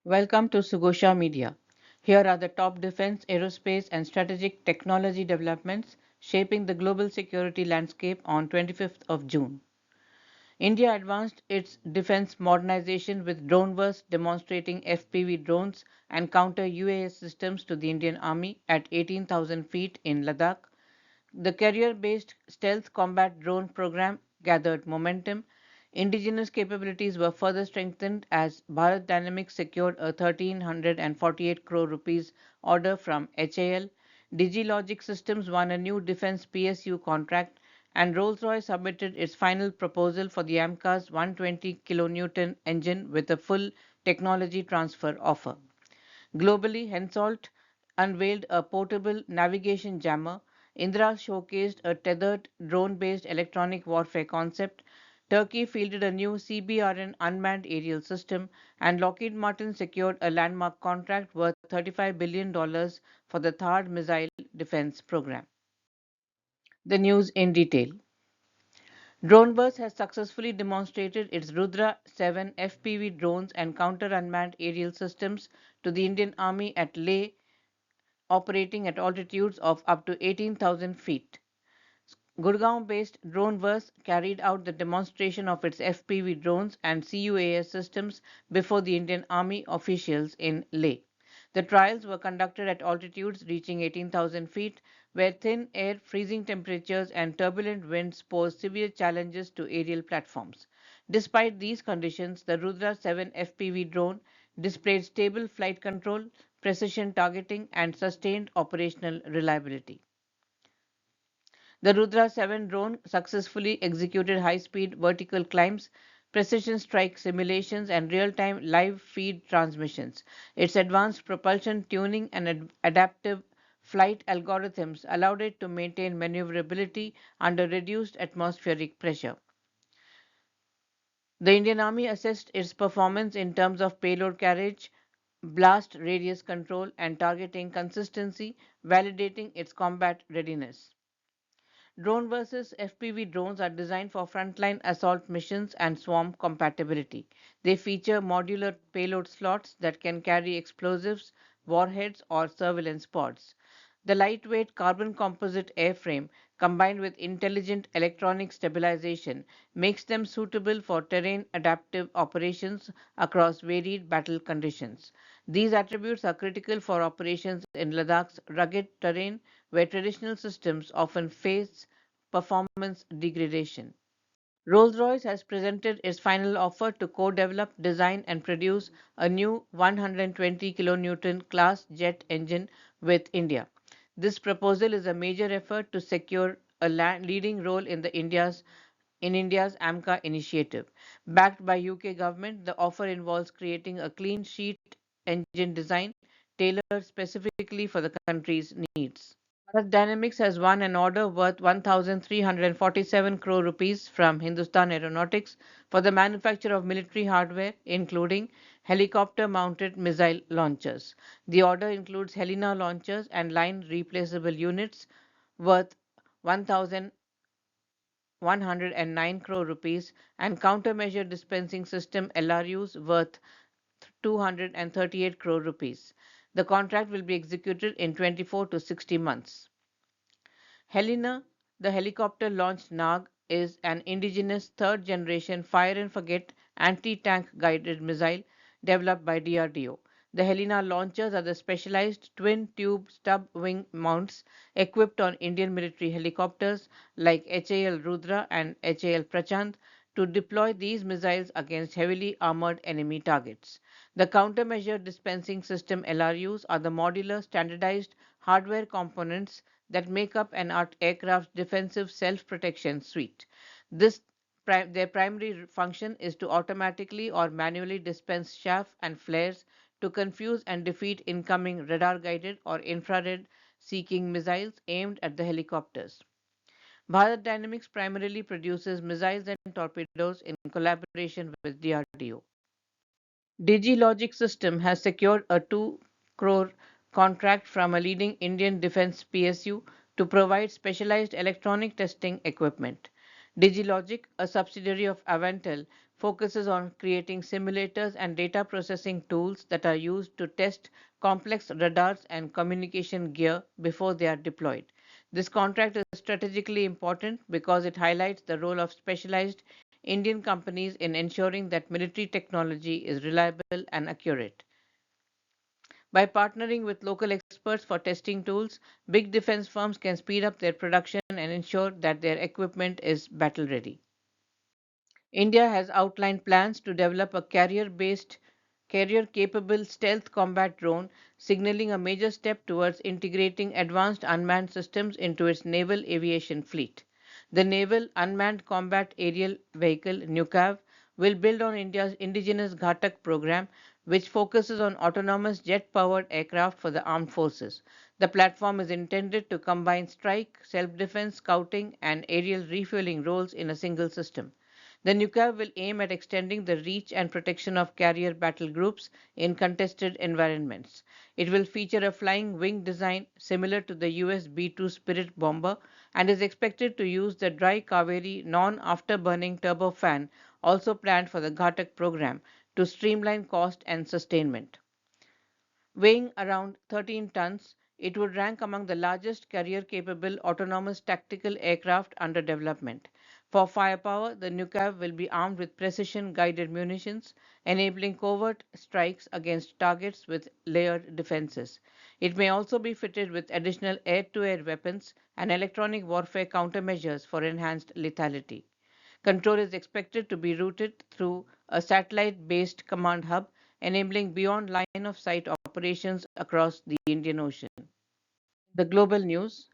Welcome to Sugosha Media. Here are the top defense, aerospace, and strategic technology developments shaping the global security landscape on 25th of June. India advanced its defense modernization with DroneVerse demonstrating FPV drones and counter-UAS systems to the Indian Army at 18,000 feet in Ladakh. The carrier-based stealth combat drone program gathered momentum. Indigenous capabilities were further strengthened as Bharat Dynamics secured a 1,348 crore rupees order from HAL. Digilogic Systems won a new defense PSU contract, and Rolls-Royce submitted its final proposal for the AMCA's 120 kilonewton engine with a full technology transfer offer. Globally, HENSOLDT unveiled a portable navigation jammer. Indra showcased a tethered drone-based electronic warfare concept. Turkey fielded a new CBRN unmanned aerial system, and Lockheed Martin secured a landmark contract worth $35 billion for the THAAD missile defense program. The news in detail. DroneVerse has successfully demonstrated its Rudra 7 FPV drones and counter-unmanned aerial systems to the Indian Army at Leh, operating at altitudes of up to 18,000 feet. Gurgaon-based DroneVerse carried out the demonstration of its FPV drones and CUAS systems before the Indian Army officials in Leh. The trials were conducted at altitudes reaching 18,000 feet, where thin air, freezing temperatures, and turbulent winds pose severe challenges to aerial platforms. Despite these conditions, the Rudra 7 FPV drone displayed stable flight control, precision targeting, and sustained operational reliability. The Rudra 7 drone successfully executed high-speed vertical climbs, precision strike simulations, and real-time live feed transmissions. Its advanced propulsion tuning and adaptive flight algorithms allowed it to maintain maneuverability under reduced atmospheric pressure. The Indian Army assessed its performance in terms of payload carriage, blast radius control, and targeting consistency, validating its combat readiness. DroneVerse's FPV drones are designed for frontline assault missions and swarm compatibility. They feature modular payload slots that can carry explosives, warheads, or surveillance pods. The lightweight carbon composite airframe, combined with intelligent electronic stabilization, makes them suitable for terrain adaptive operations across varied battle conditions. These attributes are critical for operations in Ladakh's rugged terrain, where traditional systems often face performance degradation. Rolls-Royce has presented its final offer to co-develop, design, and produce a new 120 kilonewton class jet engine with India. This proposal is a major effort to secure a leading role in India's AMCA initiative. Backed by UK government, the offer involves creating a clean sheet engine design tailored specifically for the country's needs. Bharat Dynamics has won an order worth 1,347 crore rupees from Hindustan Aeronautics for the manufacture of military hardware, including helicopter-mounted missile launchers. The order includes Helina launchers and line replaceable units worth 1,109 crore rupees and countermeasure dispensing system LRUs worth 238 crore rupees. The contract will be executed in 24 to 60 months. Helina, the helicopter-launched Nag, is an indigenous third-generation fire-and-forget anti-tank guided missile developed by DRDO. The Helina launchers are the specialized twin-tube stub-wing mounts equipped on Indian military helicopters like HAL Rudra and HAL Prachand to deploy these missiles against heavily armored enemy targets. The countermeasure dispensing system LRUs are the modular standardized hardware components that make up an aircraft's defensive self-protection suite. This their primary function is to automatically or manually dispense chaff and flares to confuse and defeat incoming radar-guided or infrared-seeking missiles aimed at the helicopters. Bharat Dynamics primarily produces missiles and torpedoes in collaboration with DRDO. Digilogic Systems has secured a 2 crore contract from a leading Indian defense PSU to provide specialized electronic testing equipment. Digilogic, a subsidiary of Avantel, focuses on creating simulators and data processing tools that are used to test complex radars and communication gear before they are deployed. This contract is strategically important because it highlights the role of specialized Indian companies in ensuring that military technology is reliable and accurate. By partnering with local experts for testing tools, big defense firms can speed up their production and ensure that their equipment is battle ready. India has outlined plans to develop a carrier capable stealth combat drone, signaling a major step towards integrating advanced unmanned systems into its naval aviation fleet. The Naval Unmanned Combat Aerial Vehicle NUCAV will build on India's indigenous Ghatak program, which focuses on autonomous jet powered aircraft for the armed forces. The platform is intended to combine strike, self defense, scouting, and aerial refueling roles in a single system. The NUCAV will aim at extending the reach and protection of carrier battle groups in contested environments. It will feature a flying wing design similar to the US B 2 Spirit bomber and is expected to use the dry Kaveri non afterburning turbofan also planned for the Ghatak program to streamline cost and sustainment. Weighing around 13 tons, it would rank among the largest carrier-capable autonomous tactical aircraft under development. For firepower, the NUCAV will be armed with precision-guided munitions, enabling covert strikes against targets with layered defenses. It may also be fitted with additional air-to-air weapons and electronic warfare countermeasures for enhanced lethality. Control is expected to be routed through a satellite-based command hub, enabling beyond line of sight operations across the Indian Ocean. The global news.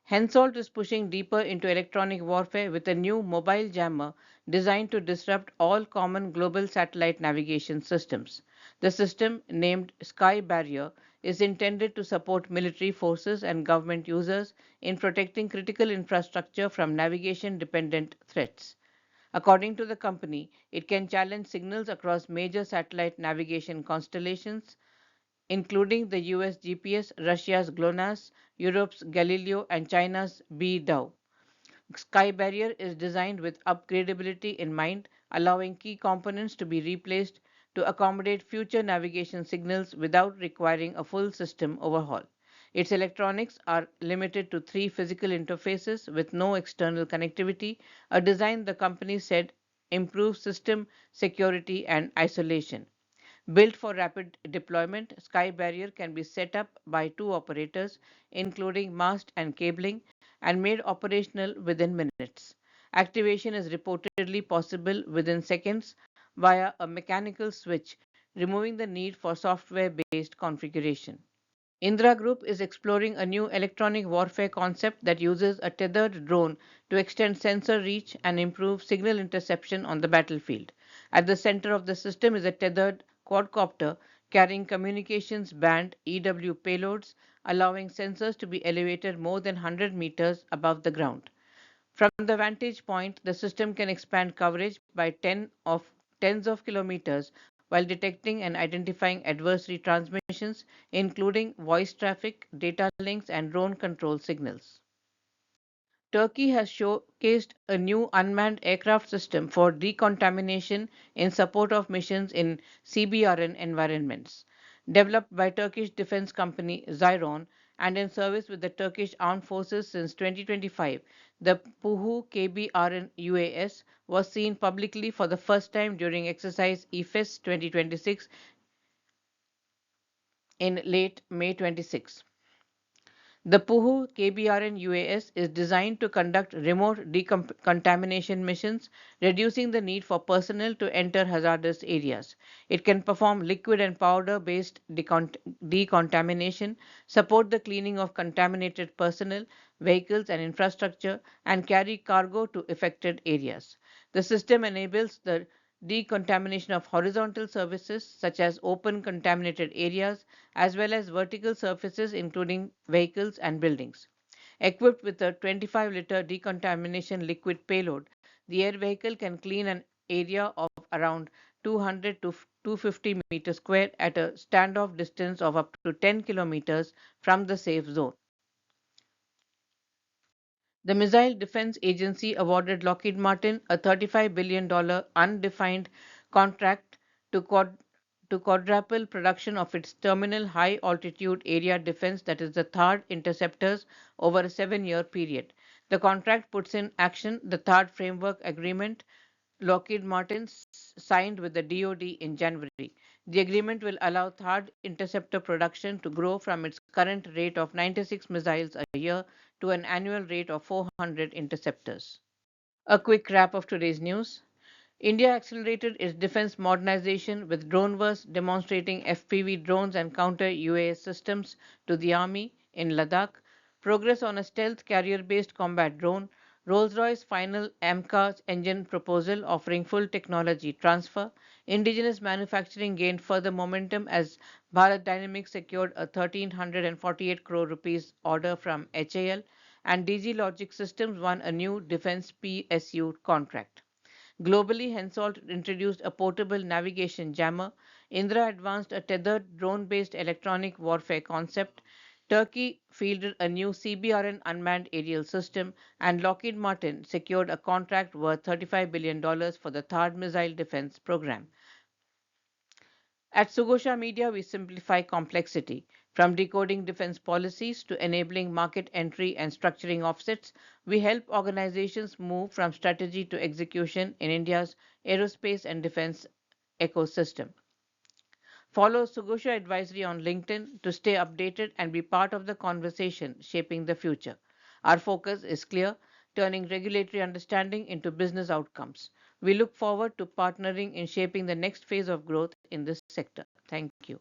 HENSOLDT is pushing deeper into electronic warfare with a new mobile jammer designed to disrupt all common global satellite navigation systems. The system, named Sky Barrier, is intended to support military forces and government users in protecting critical infrastructure from navigation dependent threats. According to the company, it can challenge signals across major satellite navigation constellations, including the US GPS, Russia's GLONASS, Europe's Galileo, and China's BDOW. Sky Barrier is designed with upgradability in mind, allowing key components to be replaced to accommodate future navigation signals without requiring a full system overhaul. Its electronics are limited to three physical interfaces with no external connectivity, a design the company said improves system security and isolation. Built for rapid deployment, Sky Barrier can be set up by two operators, including mast and cabling, and made operational within minutes. Activation is reportedly possible within seconds via a mechanical switch, removing the need for software based configuration. Indra Group is exploring a new electronic warfare concept that uses a tethered drone to extend sensor reach and improve signal interception on the battlefield. At the center of the system is a tethered quadcopter carrying communications band EW payloads, allowing sensors to be elevated more than 100 meters above the ground. From the vantage point, the system can expand coverage by tens of kilometers while detecting and identifying adversary transmissions, including voice traffic, data links, and drone control signals. Turkey has showcased a new unmanned aircraft system for decontamination in support of missions in CBRN environments. Developed by Turkish defense company Zyron and in service with the Turkish Armed Forces since 2025, the Puhu KBRN UAS was seen publicly for the first time during exercise EFES 2026 in late May 26. The Puhu KBRN UAS is designed to conduct remote decontamination missions, reducing the need for personnel to enter hazardous areas. It can perform liquid and powder based decontamination, support the cleaning of contaminated personnel, vehicles, and infrastructure, and carry cargo to affected areas. The system enables the decontamination of horizontal surfaces such as open contaminated areas as well as vertical surfaces including vehicles and buildings. Equipped with a 25-liter decontamination liquid payload, the air vehicle can clean an area of around 200 to 250 meters square at a standoff distance of up to 10 kilometers from the safe zone. The Missile Defense Agency awarded Lockheed Martin a $35 billion undefined contract to, to quadruple production of its terminal high altitude area defense, that is the THAAD interceptors, over a 7-year period. The contract puts in action the THAAD framework agreement Lockheed Martin signed with the DoD in January. The agreement will allow THAAD interceptor production to grow from its current rate of 96 missiles a year to an annual rate of 400 interceptors. A quick wrap of today's news. India accelerated its defense modernization with DroneVerse demonstrating FPV drones and counter-UAS systems to the Army in Ladakh, progress on a stealth carrier-based combat drone, Rolls-Royce final AMCA engine proposal offering full technology transfer, indigenous manufacturing gained further momentum as Bharat Dynamics secured a 1,348 crore rupees order from HAL, and Digilogic Systems won a new defense PSU contract. Globally, HENSOLDT introduced a portable navigation jammer. Indra advanced a tethered drone-based electronic warfare concept. Turkey fielded a new CBRN unmanned aerial system, and Lockheed Martin secured a contract worth $35 billion for the THAAD missile defense program. At Sugosha Media, we simplify complexity. From decoding defense policies to enabling market entry and structuring offsets, we help organizations move from strategy to execution in India's aerospace and defense ecosystem. Follow Sugosha Advisory on LinkedIn to stay updated and be part of the conversation shaping the future. Our focus is clear, turning regulatory understanding into business outcomes. We look forward to partnering in shaping the next phase of growth in this sector. Thank you.